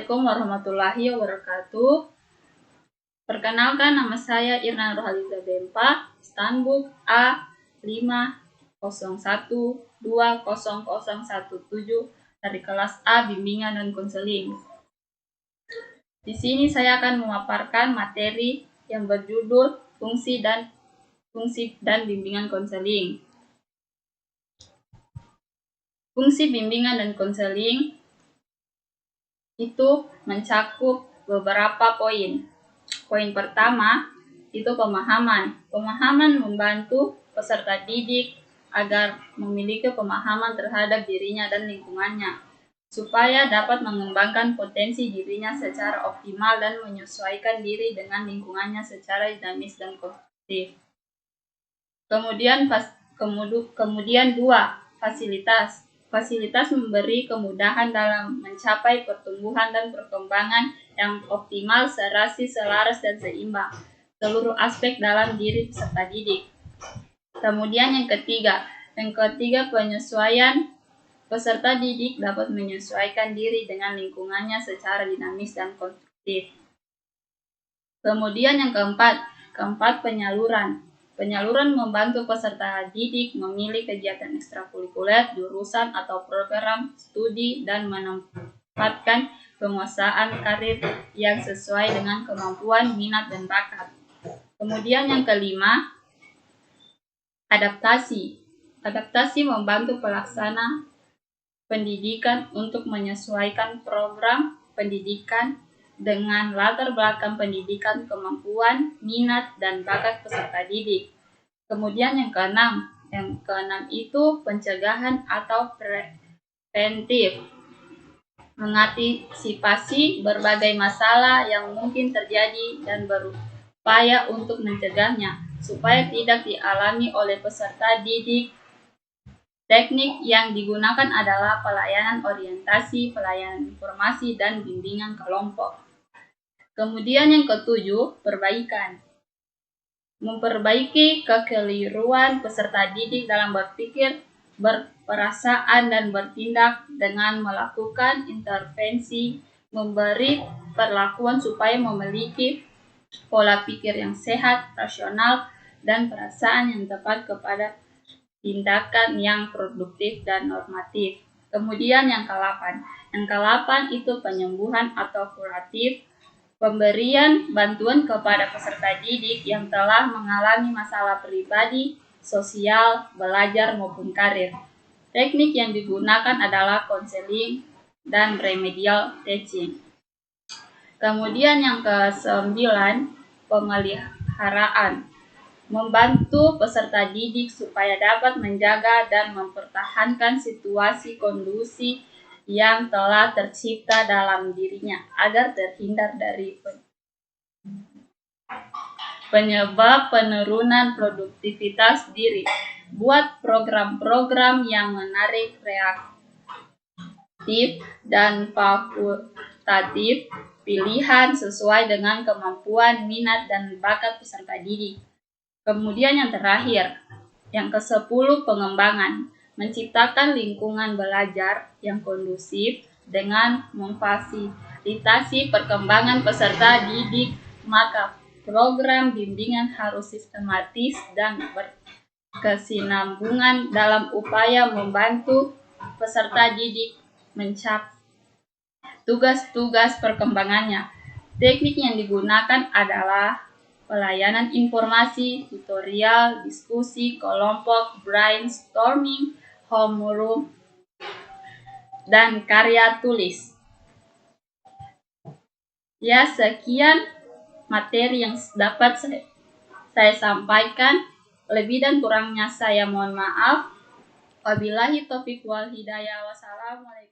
Assalamualaikum warahmatullahi wabarakatuh. Perkenalkan, nama saya Irna Nurhaliza Bempa, Stanbook A50120017 dari kelas A Bimbingan dan Konseling. Di sini saya akan memaparkan materi yang berjudul fungsi dan bimbingan konseling. Fungsi bimbingan dan konseling itu mencakup beberapa poin. Poin pertama itu pemahaman. Pemahaman membantu peserta didik agar memiliki pemahaman terhadap dirinya dan lingkungannya, supaya dapat mengembangkan potensi dirinya secara optimal dan menyesuaikan diri dengan lingkungannya secara dinamis dan konstruktif. Kemudian dua, fasilitas. Fasilitas memberi kemudahan dalam mencapai pertumbuhan dan perkembangan yang optimal, serasi, selaras, dan seimbang seluruh aspek dalam diri peserta didik. Kemudian yang ketiga, penyesuaian. Peserta didik dapat menyesuaikan diri dengan lingkungannya secara dinamis dan konstruktif. Kemudian yang keempat, penyaluran. Penyaluran membantu peserta didik memilih kegiatan ekstrakurikuler, jurusan atau program studi dan menempatkan penguasaan karir yang sesuai dengan kemampuan, minat, dan bakat. Kemudian yang kelima, adaptasi. Adaptasi membantu pelaksana pendidikan untuk menyesuaikan program pendidikan dengan latar belakang pendidikan, kemampuan, minat, dan bakat peserta didik. Kemudian yang keenam itu pencegahan atau preventif, mengantisipasi berbagai masalah yang mungkin terjadi dan berupaya untuk mencegahnya supaya tidak dialami oleh peserta didik. Teknik yang digunakan adalah pelayanan orientasi, pelayanan informasi, dan bimbingan kelompok. Kemudian yang ketujuh, perbaikan. Memperbaiki kekeliruan peserta didik dalam berpikir, berperasaan, dan bertindak dengan melakukan intervensi, memberi perlakuan supaya memiliki pola pikir yang sehat, rasional, dan perasaan yang tepat kepada tindakan yang produktif dan normatif. Kemudian yang ke-8. Yang ke-8 itu penyembuhan atau kuratif, pemberian bantuan kepada peserta didik yang telah mengalami masalah pribadi, sosial, belajar maupun karir. Teknik yang digunakan adalah konseling dan remedial teaching. Kemudian yang ke-9, pemeliharaan. Membantu peserta didik supaya dapat menjaga dan mempertahankan situasi kondusif yang telah tercipta dalam dirinya agar terhindar dari penyebab penurunan produktivitas diri. Buat program-program yang menarik, reaktif, dan fakultatif, pilihan sesuai dengan kemampuan, minat, dan bakat peserta didik. Kemudian yang terakhir, yang ke-10, pengembangan. Menciptakan lingkungan belajar yang kondusif dengan memfasilitasi perkembangan peserta didik, maka program bimbingan harus sistematis dan berkesinambungan dalam upaya membantu peserta didik mencapai tugas-tugas perkembangannya. Teknik yang digunakan adalah pelayanan informasi, tutorial, diskusi, kelompok, brainstorming, homeroom, dan karya tulis. Ya, sekian materi yang dapat saya sampaikan. Lebih dan kurangnya saya mohon maaf. Wabillahi taufiq wal hidayah. Wassalamualaikum.